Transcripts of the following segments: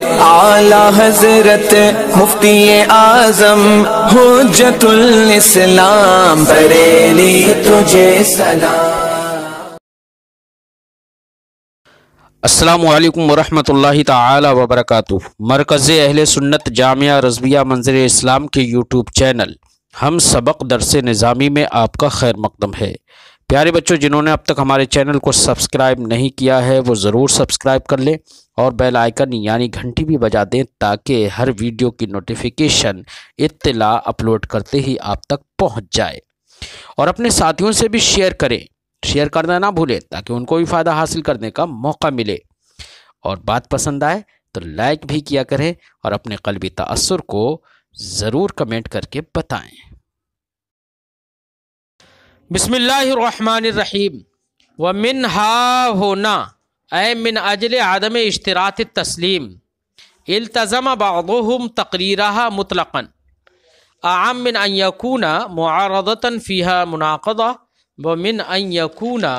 اعلی حضرت مفتی اعظم حجت الاسلام بریلی تجھے سلام۔ السلام علیکم ورحمۃ اللہ تعالی وبرکاتہ۔ مرکز اہل سنت جامعہ رضویہ منظر اسلام کے یوٹیوب چینل ہم سبق درس نظامی میں آپ کا خیر مقدم ہے۔ پیارے بچوں، جنہوں نے اب تک ہمارے چینل کو سبسکرائب نہیں کیا ہے وہ ضرور سبسکرائب کر لیں اور بیل آئیکن یعنی گھنٹی بھی بجا دیں تاکہ ہر ویڈیو کی نوٹیفیکیشن اطلاع اپلوڈ کرتے ہی آپ تک پہنچ جائے، اور اپنے ساتھیوں سے بھی شیئر کریں، شیئر کرنا نہ بھولیں تاکہ ان کو بھی فائدہ حاصل کرنے کا موقع ملے، اور بات پسند آئے تو لائک بھی کیا کریں اور اپنے قلبی تأثر کو ضرور کمنٹ کر کے بتائیں۔ بسم اللہ الرحمن الرحیم۔ وَمِنْهَا هُنَا اے من اجل عدم اشتراط التسلیم التزم بعضهم تقریرها مطلقا اعم من ان يكون معارضة فيها مناقضة ومن ان يكون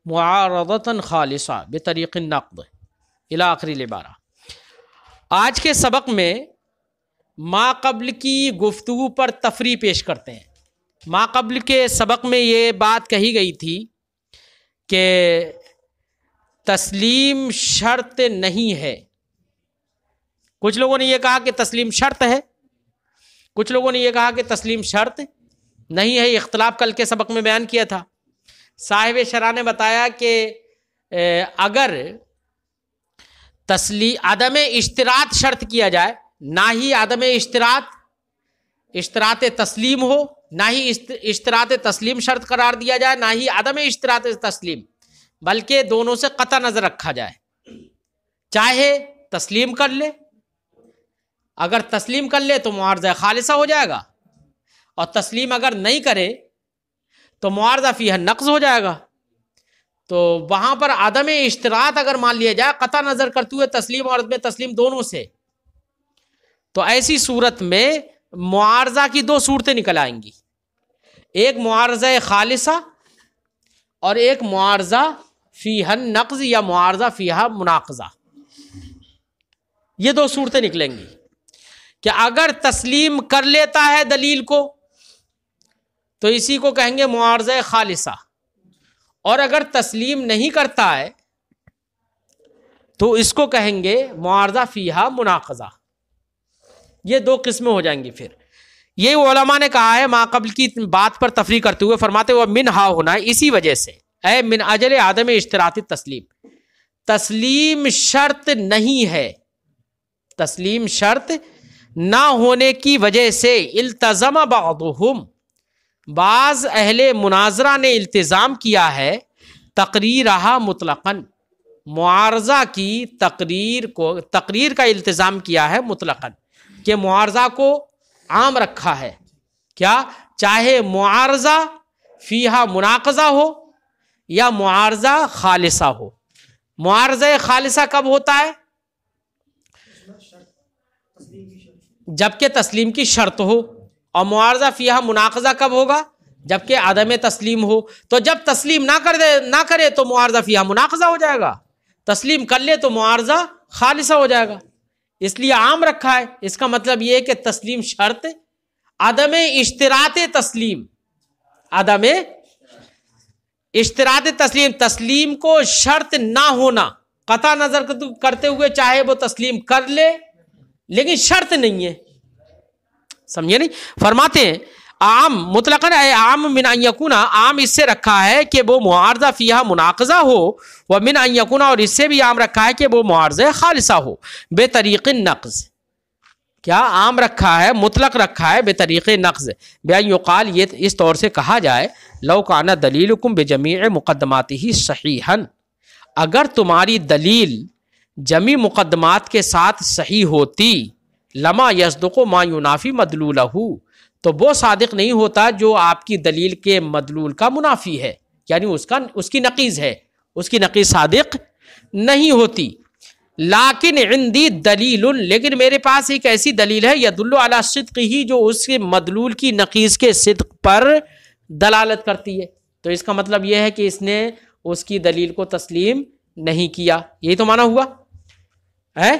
معارضة خالصة بطریق النقد الى آخری العبارہ۔ آج کے سبق میں ما قبل کی گفتگو پر تفریح پیش کرتے ہیں۔ ما قبل کے سبق میں یہ بات کہی گئی تھی کہ تسلیم شرط نہیں ہے۔ کچھ لوگوں نے یہ کہا کہ تسلیم شرط ہے، کچھ لوگوں نے یہ کہا کہ تسلیم شرط نہیں ہے۔ اختلاف کل کے سبق میں بیان کیا تھا۔ صاحب شرح نے بتایا کہ اگر عدم اشتراط شرط کیا جائے، نہ ہی عدم اشتراط تسلیم ہو، نہ ہی اشتراط تسلیم شرط قرار دیا جائے، نہ ہی عدم اشتراط تسلیم، بلکہ دونوں سے قطع نظر رکھا جائے، چاہے تسلیم کر لے، اگر تسلیم کر لے تو معارضہ خالصہ ہو جائے گا، اور تسلیم اگر نہیں کرے تو معارضہ فیہ نقض ہو جائے گا۔ تو وہاں پر عدم اشتراط اگر مان لیا جائے قطع نظر کرتے ہوئے تسلیم اور عدم تسلیم دونوں سے، تو ایسی صورت میں معارضہ کی دو صورتیں نکل آئیں گی، ایک معارضہ خالصہ اور ایک معارضہ فیہ نقض یا معارضہ فیہ مناقضہ۔ یہ دو صورتیں نکلیں گی کہ اگر تسلیم کر لیتا ہے دلیل کو تو اسی کو کہیں گے معارضہ خالصہ، اور اگر تسلیم نہیں کرتا ہے تو اس کو کہیں گے معارضہ فیہ مناقضہ۔ یہ دو قسمیں ہو جائیں گی۔ پھر یہ علماء نے کہا ہے ما قبل کی بات پر تفریح کرتے ہوئے فرماتے وہ منہا ہونا، اسی وجہ سے اے من اجل عدم اشتراط تسلیم، تسلیم شرط نہیں ہے، تسلیم شرط نہ ہونے کی وجہ سے التزم بعضهم، بعض اہل مناظرہ نے التزام کیا ہے تقریرہا مطلقاً، معارضہ کی تقریر کا التزام کیا ہے مطلقاً، کہ معارضہ کو عام رکھا ہے، کیا چاہے معارضہ فیہا مناقضہ ہو یا معارضہ خالصہ ہو۔ معارضہ خالصہ کب ہوتا ہے؟ جبکہ تسلیم کی شرط ہو، اور معارضہ فیہا مناقضہ کب ہوگا؟ جبکہ عدم تسلیم ہو۔ تو جب تسلیم نہ کرے تو معارضہ فیہا مناقضہ ہو جائے گا، تسلیم کر لے تو معارضہ خالصہ ہو جائے گا، اس لیے عام رکھا ہے۔ اس کا مطلب یہ ہے کہ تسلیم شرط، عدم اشتراط تسلیم، عدم اشتراط تسلیم، تسلیم کو شرط نہ ہونا، قطع نظر کرتے ہوئے چاہے وہ تسلیم کر لے لیکن شرط نہیں ہے، سمجھے نہیں؟ فرماتے ہیں عام مطلقاً عام من ان یکون، عام اس سے رکھا ہے کہ وہ معارضہ فیہا مناقضہ ہو، ومن ان یکون، اور اس سے بھی عام رکھا ہے کہ وہ معارضہ خالصہ ہو، بے طریق نقض، کیا عام رکھا ہے، مطلق رکھا ہے بے طریق نقض، بیان یقال، یہ اس طور سے کہا جائے لو کان دلیلکم بجمیع مقدماتہ صحیحا، اگر تمہاری دلیل جمیع مقدمات کے ساتھ صحیح ہوتی، لما یصدق ما ینافی مدلولہ، تو وہ صادق نہیں ہوتا جو آپ کی دلیل کے مدلول کا منافی ہے، یعنی اس کی نقیض ہے، اس کی نقیض صادق نہیں ہوتی۔ لیکن عندی دلیل، لیکن میرے پاس ایک ایسی دلیل ہے یدل علی صدقہ، جو اس کے مدلول کی نقیض کے صدق پر دلالت کرتی ہے۔ تو اس کا مطلب یہ ہے کہ اس نے اس کی دلیل کو تسلیم نہیں کیا، یہی تو معنی ہوا ہے۔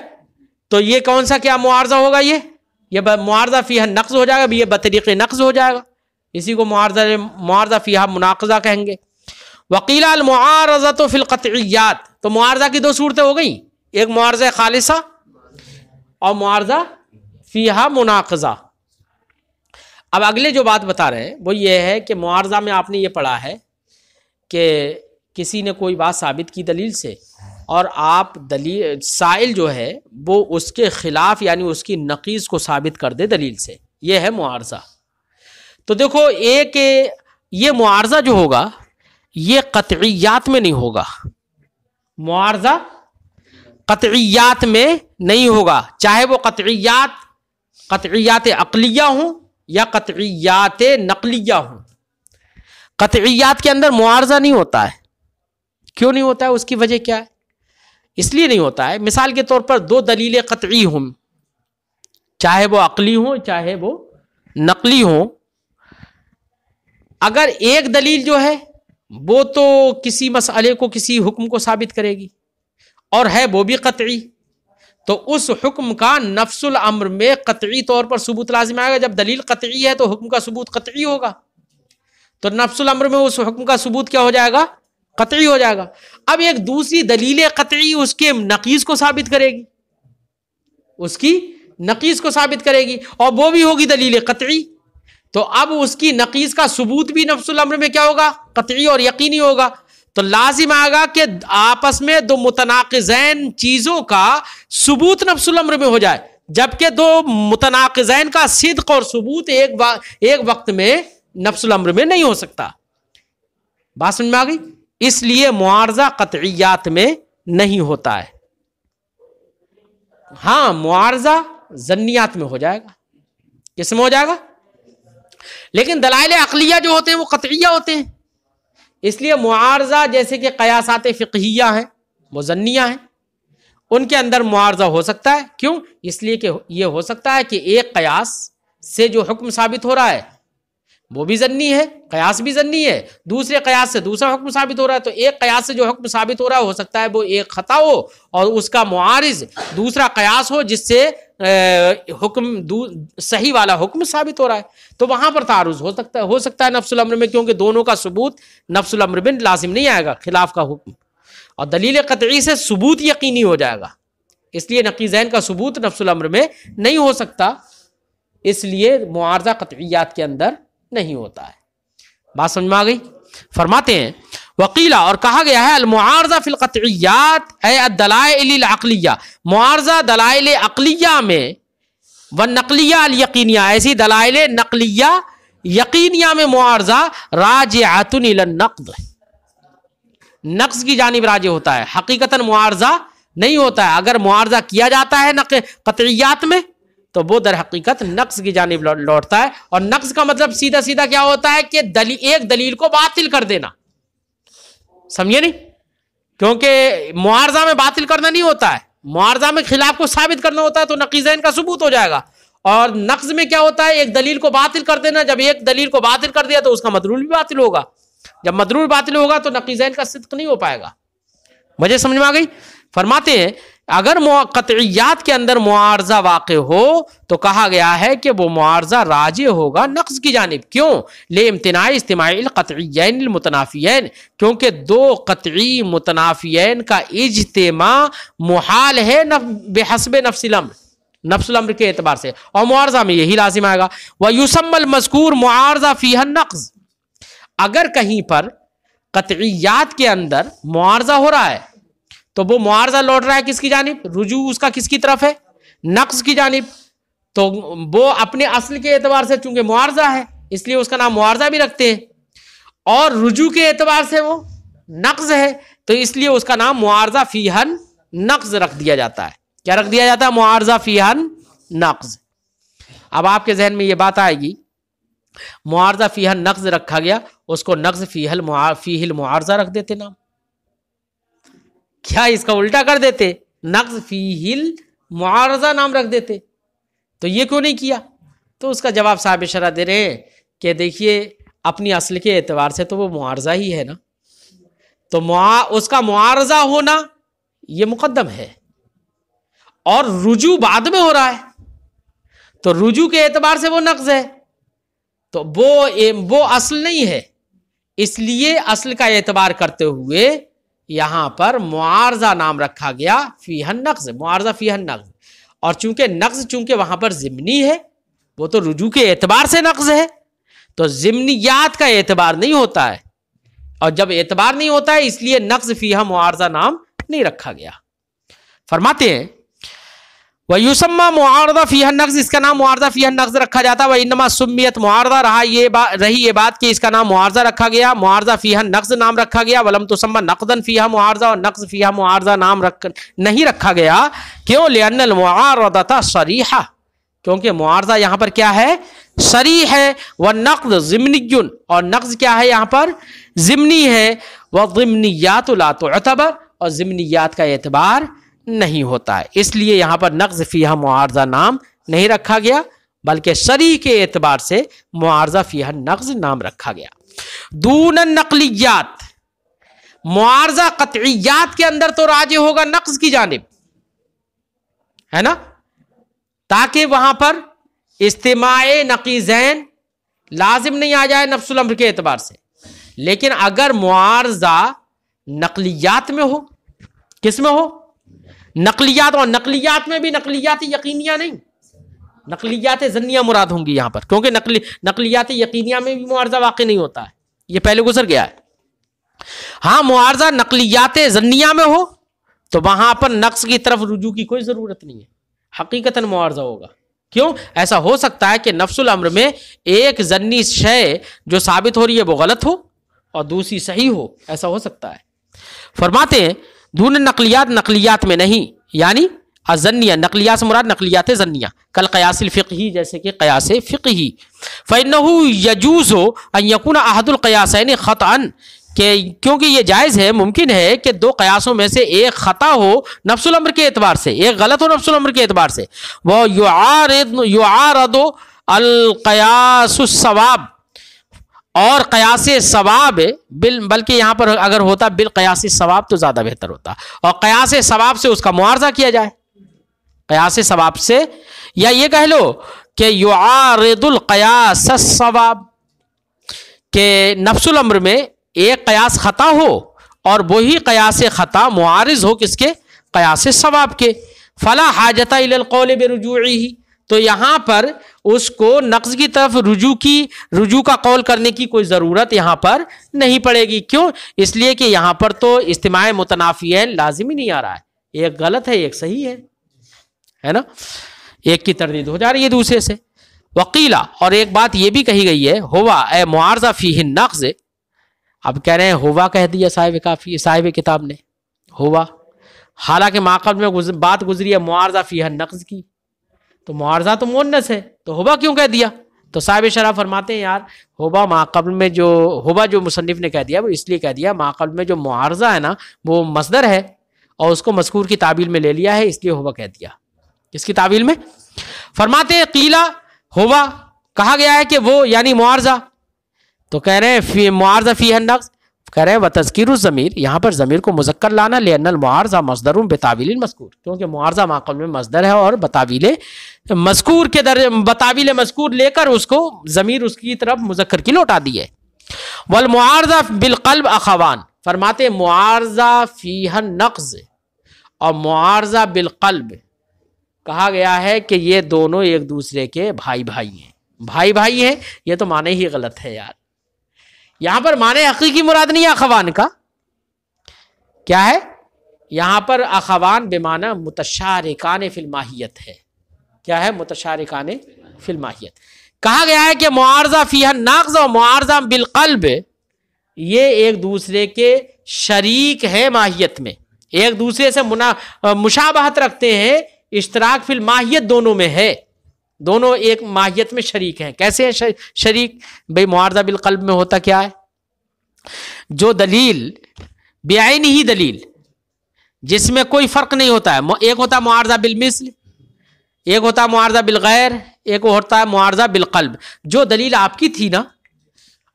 تو یہ کون سا کیا معارضہ ہوگا؟ یہ معارضہ فیہا نقض ہو جائے گا، یہ بطریق نقض ہو جائے گا، اسی کو معارضہ فیہا مناقضہ کہیں گے۔ وقیل المعارضۃ فی القطعیات، تو معارضہ کی دو صورتیں ہو گئیں، ایک معارضہ خالصہ اور معارضہ فیہا مناقضہ۔ اب اگلے جو بات بتا رہے ہیں وہ یہ ہے کہ معارضہ میں آپ نے یہ پڑھا ہے کہ کسی نے کوئی بات ثابت کی دلیل سے، اور آپ دلیل سائل جو ہے وہ اس کے خلاف یعنی اس کی نقیض کو ثابت کر دے دلیل سے، یہ ہے معارضہ۔ تو دیکھو ایک یہ معارضہ جو ہوگا یہ قطعیات میں نہیں ہوگا، معارضہ قطعیات میں نہیں ہوگا، چاہے وہ قطعیات عقلیہ ہوں یا قطعیات نقلیہ ہوں۔ قطعیات کے اندر معارضہ نہیں ہوتا ہے، کیوں نہیں ہوتا ہے؟ اس کی وجہ کیا ہے؟ اس لیے نہیں ہوتا ہے، مثال کے طور پر دو دلیلیں قطعی ہوں، چاہے وہ عقلی ہوں چاہے وہ نقلی ہوں، اگر ایک دلیل جو ہے وہ تو کسی مسئلے کو کسی حکم کو ثابت کرے گی اور ہے وہ بھی قطعی، تو اس حکم کا نفس الامر میں قطعی طور پر ثبوت لازم آئے گا۔ جب دلیل قطعی ہے تو حکم کا ثبوت قطعی ہوگا، تو نفس الامر میں اس حکم کا ثبوت کیا ہو جائے گا؟ قطعی ہو جائے گا۔ اب ایک دوسری دلیل قطعی اس کے نقیض کو ثابت کرے گی، اس کی نقیض کو ثابت کرے گی، اور وہ بھی ہوگی دلیل قطعی، تو اب اس کی نقیض کا ثبوت بھی نفس الامر میں کیا ہوگا؟ قطعی اور یقینی ہوگا۔ تو لازم آئے گا کہ آپس میں دو متناقضین چیزوں کا ثبوت نفس الامر میں ہو جائے، جبکہ دو متناقضین کا صدق اور ثبوت ایک وقت میں نفس الامر میں نہیں ہو سکتا۔ بات سمجھ میں آ گئی؟ اس لیے معارضہ قطعیات میں نہیں ہوتا ہے، ہاں معارضہ ظنیات میں ہو جائے گا۔ کس میں ہو جائے گا؟ لیکن دلائل عقلیہ جو ہوتے ہیں وہ قطعیہ ہوتے ہیں، اس لیے معارضہ جیسے کہ قیاسات فقہیہ ہیں وہ ظنیہ ہیں، ان کے اندر معارضہ ہو سکتا ہے۔ کیوں؟ اس لیے کہ یہ ہو سکتا ہے کہ ایک قیاس سے جو حکم ثابت ہو رہا ہے وہ بھی ظنی ہے، قیاس بھی ظنی ہے، دوسرے قیاس سے دوسرا حکم ثابت ہو رہا ہے، تو ایک قیاس سے جو حکم ثابت ہو سکتا ہے وہ ایک خطا ہو اور اس کا معارض دوسرا قیاس ہو جس سے حکم صحیح والا حکم ثابت ہو رہا ہے، تو وہاں پر تعارض ہو سکتا ہے نفس الامر میں، کیونکہ دونوں کا ثبوت نفس الامر میں لازم نہیں آئے گا خلاف کا حکم، اور دلیل قطعی سے ثبوت یقینی ہو جائے گا، اس لیے نقیضین کا ثبوت نفس الامر میں نہیں ہو سکتا، اس لیے معارضہ قطعیات کے اندر نہیں ہوتا ہے۔ بات سمجھ میں آ گئی؟ فرماتے ہیں وقیلا، اور کہا گیا ہے المعارضہ فی القطعیات اے الدلائل العقلیہ، معارضہ دلائل عقلیہ میں، والنقلیہ الیقینیہ، ایسی دلائل نقلیہ یقینیہ میں معارضہ راجعۃ الی النقض، نقض کی جانب راجع ہوتا ہے، حقیقتاً معارضہ نہیں ہوتا ہے۔ اگر معارضہ کیا جاتا ہے قطعیات میں تو وہ در حقیقت نقض کی جانب لوٹتا ہے، اور نقض کا مطلب سیدھا سیدھا کیا ہوتا ہے کہ ایک دلیل کو باطل کر دینا، سمجھے نہیں؟ کیونکہ معارضہ میں باطل کرنا نہیں ہوتا ہے، معارضہ میں خلاف کو ثابت کرنا ہوتا ہے، تو نقیضین کا ثبوت ہو جائے گا، اور نقض میں کیا ہوتا ہے؟ ایک دلیل کو باطل کر دینا، جب ایک دلیل کو باطل کر دیا تو اس کا مدلول بھی باطل ہوگا، جب مدلول باطل ہوگا تو نقیضین کا صدق نہیں ہو پائے گا۔ مجھے سمجھ میں آ گئی؟ فرماتے ہیں اگر قطعیات کے اندر معارضہ واقع ہو تو کہا گیا ہے کہ وہ معارضہ راجع ہوگا نقض کی جانب، کیوں؟ لامتناع اجتماع القطعیین المتنافیین، کیونکہ دو قطعی متنافیین کا اجتماع محال ہے بحسب نفس الامر کے اعتبار سے، اور معارضہ میں یہی لازم آئے گا۔ وَيُسَمَّى الْمَذْكُورُ مُعَارَضَةً فِيهَا النَّقْضُ، اگر کہیں پر قطعیات کے اندر معارضہ ہو رہا ہے تو وہ معارضہ لوٹ رہا ہے کس کی جانب؟ رجوع اس کا کس کی طرف ہے؟ نقض کی جانب، تو وہ اپنے اصل کے اعتبار سے چونکہ معارضہ ہے اس لیے اس کا نام معارضہ بھی رکھتے ہیں، اور رجوع کے اعتبار سے وہ نقض ہے تو اس لیے اس کا نام معارضہ فیہا نقض رکھ دیا جاتا ہے۔ کیا رکھ دیا جاتا ہے؟ معارضہ فیہا نقض۔ اب آپ کے ذہن میں یہ بات آئے گی، معارضہ فیہا نقض رکھا گیا، اس کو نقض فیہ المعارضہ رکھ دیتے نام، کیا اس کا الٹا کر دیتے؟ نقض فیہ المعارضہ نام رکھ دیتے، تو یہ کیوں نہیں کیا؟ تو اس کا جواب صاحب شرح دے رہے ہیں کہ دیکھیے اپنی اصل کے اعتبار سے تو وہ معارضہ ہی ہے نا، تو اس کا معارضہ ہونا یہ مقدم ہے، اور رجوع بعد میں ہو رہا ہے تو رجوع کے اعتبار سے وہ نقض ہے، تو وہ اصل نہیں ہے، اس لیے اصل کا اعتبار کرتے ہوئے یہاں پر معارضہ نام رکھا گیا، فیہ النقض، معارضہ فیہ النقض. اور چونکہ نقض چونکہ وہاں پر ضمنی ہے، وہ تو رجوع کے اعتبار سے نقض ہے، تو ضمنیات کا اعتبار نہیں ہوتا ہے، اور جب اعتبار نہیں ہوتا ہے اس لیے نقض فیہ معارضہ نام نہیں رکھا گیا. فرماتے ہیں وَيُسَمَّى مُعَارَضَةً فِيهَا النَّقْض، اس کا نام معارضہ فیہ النقض رکھا جاتا ہے. وَإِنَّمَا سُمِّيَتْ معارضہ، رہی یہ بات کہ اس کا نام معارضہ رکھا گیا، معارضہ فیہ النقض نام رکھا گیا. وَلَمْ تُسَمَّى نَقْضًا فِيهَا معارضہ، اور نقض فیہ معارضہ نام نہیں رکھا گیا. کیوں؟ لِأَنَّ الْمُعَارَضَةَ صَرِيحَةٌ، کیونکہ معارضہ یہاں پر کیا ہے؟ صریح ہے. وَالنَّقْض ضِمْنِيٌّ، اور نقض کیا ہے یہاں پر؟ ضمنی ہے. وَالضِّمْنِيَّاتُ لَا تُعْتَبَرُ، اور ضمنیات کا اعتبار نہیں ہوتا ہے، اس لیے یہاں پر نقض فیہ معارضہ نام نہیں رکھا گیا، بلکہ صریح کے اعتبار سے معارضہ فیہ النقض نام رکھا گیا. دون النقلیات، معارضہ قطعیات کے اندر تو راجع ہوگا نقض کی جانب، ہے نا، تاکہ وہاں پر استماع نقیضین لازم نہیں آ جائے نفس الامر کے اعتبار سے. لیکن اگر معارضہ نقلیات میں ہو، کس میں ہو؟ نقلیات، اور نقلیات میں بھی نقلیات یقینیہ نہیں، نقلیات ظنیہ مراد ہوں گی یہاں پر، کیونکہ نقلیات یقینیہ میں بھی معارضہ واقع نہیں ہوتا ہے، یہ پہلے گزر گیا ہے. ہاں معارضہ نقلیات ظنیہ میں ہو تو وہاں پر نقص کی طرف رجوع کی کوئی ضرورت نہیں ہے، حقیقتاً معارضہ ہوگا. کیوں؟ ایسا ہو سکتا ہے کہ نفس الامر میں ایک ظنی شے جو ثابت ہو رہی ہے وہ غلط ہو اور دوسری صحیح ہو، ایسا ہو سکتا ہے. فرماتے ہیں دون نقلیات، نقلیات میں نہیں، یعنی الظنیہ، نقلیات سے مراد نقلیات ظنیہ، کل قیاس الفقہی، جیسے کہ قیاس فقہی. فإنه يجوز ان يكون احد القياسين خطأ، کہ کیونکہ یہ جائز ہے، ممکن ہے کہ دو قیاسوں میں سے ایک خطا ہو نفس الامر کے اعتبار سے، ایک غلط ہو نفس الامر کے اعتبار سے. وہ يعارض القياس الصواب، اور قیاس ثواب، بلکہ یہاں پر اگر ہوتا بالقیاس ثواب تو زیادہ بہتر ہوتا، اور قیاس ثواب سے اس کا معارضہ کیا جائے، قیاس ثواب سے، یا یہ کہہ لو کہ یعارض القیاس الصواب، کہ نفس الامر میں ایک قیاس خطا ہو اور وہی قیاس خطا معارض ہو کس کے؟ قیاس ثواب کے. فلا حاجت الی القول برجوعہ، تو یہاں پر اس کو نقض کی طرف رجوع کا قول کرنے کی کوئی ضرورت یہاں پر نہیں پڑے گی. کیوں؟ اس لیے کہ یہاں پر تو استماع متنافیین لازم ہی نہیں آ رہا ہے، ایک غلط ہے ایک صحیح ہے نا، ایک کی تردید ہو جا رہی ہے دوسرے سے. وقیلا، اور ایک بات یہ بھی کہی گئی ہے، ہوا اے معارضہ فیہ النقض، اب کہہ رہے ہیں ہوا کہہ دیا صاحب کتاب نے ہوا، حالانکہ ماقبل میں بات گزری ہے معارضہ فیہ النقض کی، تو معارضہ تو مؤنث ہے تو ہوا کیوں کہہ دیا؟ تو صاحب شرح فرماتے ہیں یار ہوا ماقبل میں جو مصنف نے کہہ دیا وہ اس لیے کہہ دیا، ماقبل میں جو معارضہ ہے نا وہ مصدر ہے اور اس کو مذکور کی تعبیل میں لے لیا ہے، اس لیے ہوا کہہ دیا. اس کی تعبیل میں فرماتے ہیں قیلا، ہوا کہا گیا ہے کہ وہ یعنی معارضہ، تو کہہ رہے ہیں معارضہ فیہ النقض، کہہ رہے ہیں وتذکیر الضمیر، یہاں پر ضمیر کو مذکر لانا، لأن المعارضہ مصدر بتاویل المذکور، کیونکہ معارضہ ماقبل میں مصدر ہے اور بتاویل مذکور کے بتاویل مذکور لے کر اس کو ضمیر اس کی طرف مذکر کی لوٹا دی ہے. والمعارضہ بالقلب اخوان، فرماتے ہیں معارضہ فیہ النقض اور معارضہ بالقلب کہا گیا ہے کہ یہ دونوں ایک دوسرے کے بھائی ہیں. یہ تو معنی ہی غلط ہے یار، یہاں پر معنی حقیقی مراد نہیں ہے اخوان کا، کیا ہے یہاں پر؟ اخوان بمعنی متشارکان فی الماہیت ہے. کیا ہے؟ متشارکان فی الماہیت. کہا گیا ہے کہ معارضہ فیہ النقض اور معارضہ بالقلب یہ ایک دوسرے کے شریک ہیں ماہیت میں، ایک دوسرے سے مشابہت رکھتے ہیں، اشتراک فی الماہیت دونوں میں ہے، دونوں ایک ماہیت میں شریک ہیں. کیسے ہیں شریک؟ بھئی معارضہ بالقلب میں ہوتا کیا ہے؟ جو دلیل بعین ہی دلیل جس میں کوئی فرق نہیں ہوتا ہے، ایک ہوتا ہے معارضہ بالمثل، ایک ہوتا ہے معارضہ بالغیر، ایک ہوتا ہے معارضہ بالقلب. جو دلیل آپ کی تھی نا،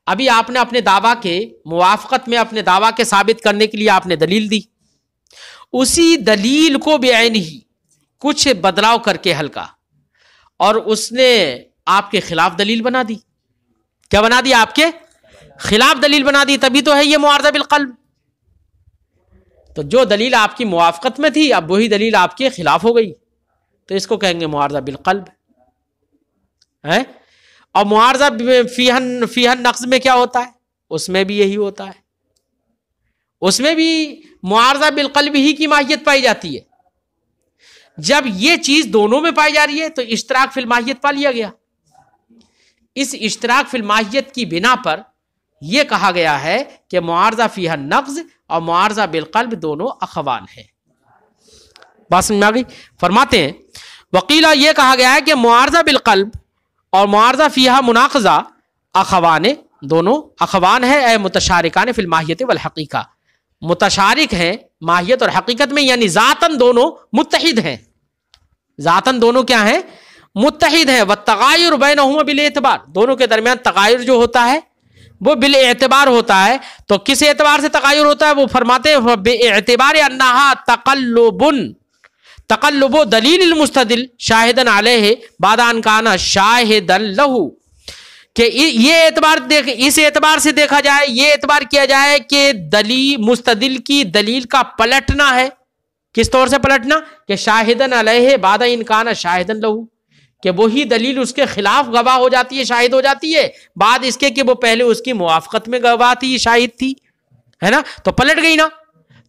ابھی آپ نے اپنے دعویٰ کے موافقت میں اپنے دعویٰ کے ثابت کرنے کے لیے آپ نے دلیل دی، اسی دلیل کو بعین ہی کچھ بدلاؤ کر کے ہلکا، اور اس نے آپ کے خلاف دلیل بنا دی. کیا بنا دی؟ آپ کے خلاف دلیل بنا دی. تبھی تو ہے یہ معارضہ بالقلب. تو جو دلیل آپ کی موافقت میں تھی اب وہی دلیل آپ کے خلاف ہو گئی، تو اس کو کہیں گے معارضہ بالقلب ہے. اور معارضہ فیہ النقض میں کیا ہوتا ہے؟ اس میں بھی یہی ہوتا ہے. اس میں بھی معارضہ بالقلب ہی کی ماہیت پائی جاتی ہے. جب یہ چیز دونوں میں پائی جا رہی ہے تو اشتراک فی الماہیت پا لیا گیا. اس اشتراک فی الماہیت کی بنا پر یہ کہا گیا ہے کہ معارضہ فیہ النقض اور معارضہ بالقلب دونوں اخوان ہیں. بات سمجھ میں آ گئی؟ فرماتے ہیں وقیلہ یہ کہا گیا ہے کہ معارضہ بالقلب اور معارضہ فیہ مناقضہ اخوان، دونوں اخوان ہیں، اے متشارکان فی الماہیت والحقیقہ، متشارک ہیں ماہیت اور حقیقت میں، یعنی ذاتاً دونوں متحد ہیں. ذاتاً دونوں کیا ہیں؟ متحد ہیں. والتغایر بینہما بالاعتبار، دونوں کے درمیان تغایر جو ہوتا ہے وہ بالاعتبار ہوتا ہے. تو کس اعتبار سے تغایر ہوتا ہے؟ وہ فرماتے ہیں باعتبار انہا تقلب دلیل المستدل شاہدن علیہ بعد ان کان شاہدن لہو، کہ یہ اعتبار اس اعتبار سے دیکھا جائے، یہ اعتبار کیا جائے کہ دلیل مستدل کی دلیل کا پلٹنا ہے. کس طور سے پلٹنا؟ کہ شاہدن علیہ بعد ان کان شاہدن لہو، کہ وہی دلیل اس کے خلاف گواہ ہو جاتی ہے، شاہد ہو جاتی ہے، بعد اس کے کہ وہ پہلے اس کی موافقت میں گواہ تھی، شاہد تھی، ہے نا، تو پلٹ گئی نا.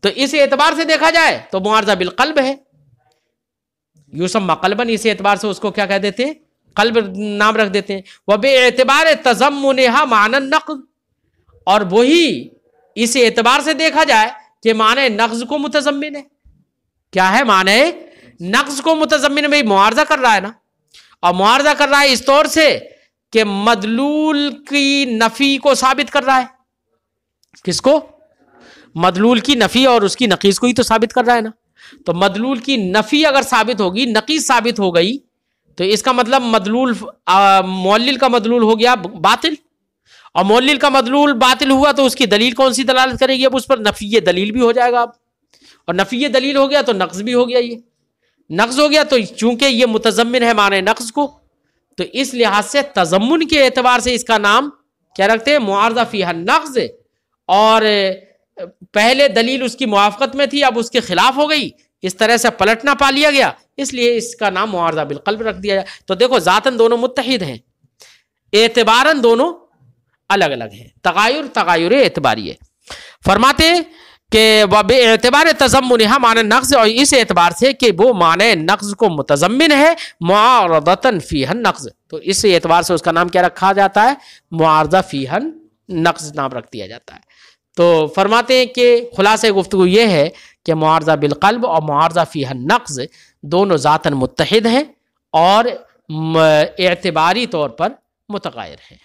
تو اس اعتبار سے دیکھا جائے تو معارضہ بالقلب ہے. یوسم قلبن، اس اعتبار سے اس کو کیا کہہ دیتے ہیں؟ قلب نام رکھ دیتے ہیں. وباعتبار تضمنها معنی النقض، اور وہی اس اعتبار سے دیکھا جائے کہ معنی نقض کو متضمن ہے. کیا ہے؟ معنی نقض کو متضمن میں معارضہ کر رہا ہے نا، اور معارضہ کر رہا ہے اس طور سے کہ مدلول کی نفی کو ثابت کر رہا ہے. کس کو؟ مدلول کی نفی اور اس کی نقیض کو ہی تو ثابت کر رہا ہے نا. تو مدلول کی نفی اگر ثابت ہوگی، نقیض ثابت ہو گئی، تو اس کا مطلب مدلول معلل کا مدلول ہو گیا باطل، اور معلل کا مدلول باطل ہوا تو اس کی دلیل کون سی دلالت کرے گی؟ اب اس پر نفی دلیل بھی ہو جائے گا. اب اور نفی دلیل ہو گیا تو نقض بھی ہو گیا. یہ نقض ہو گیا تو چونکہ یہ متضمن ہے معنی نقض کو، تو اس لحاظ سے تضمن کے اعتبار سے اس کا نام کیا رکھتے ہیں؟ معارضہ فیہ النقض. اور پہلے دلیل اس کی موافقت میں تھی، اب اس کے خلاف ہو گئی، اس طرح سے پلٹنا پا لیا گیا، اس لیے اس کا نام معارضہ بالقلب رکھ دیا جائے. تو دیکھو ذاتاً دونوں متحد ہیں، اعتباراً دونوں الگ الگ ہیں. تغایر اعتباری ہے. فرماتے ہیں کہ اعتبار تضمنها معنی نقض، اور اس اعتبار سے کہ وہ معنی نقض کو متضمن ہے، معارضۃ فیہ النقض، تو اس اعتبار سے اس کا نام کیا رکھا جاتا ہے؟ معارضہ فیہ النقض نام رکھ دیا جاتا ہے. تو فرماتے ہیں کہ خلاصہ گفتگو یہ ہے کہ معارضہ بالقلب اور معارضہ فیہ النقض دونوں ذاتاً متحد ہیں اور اعتباری طور پر متغایر ہیں.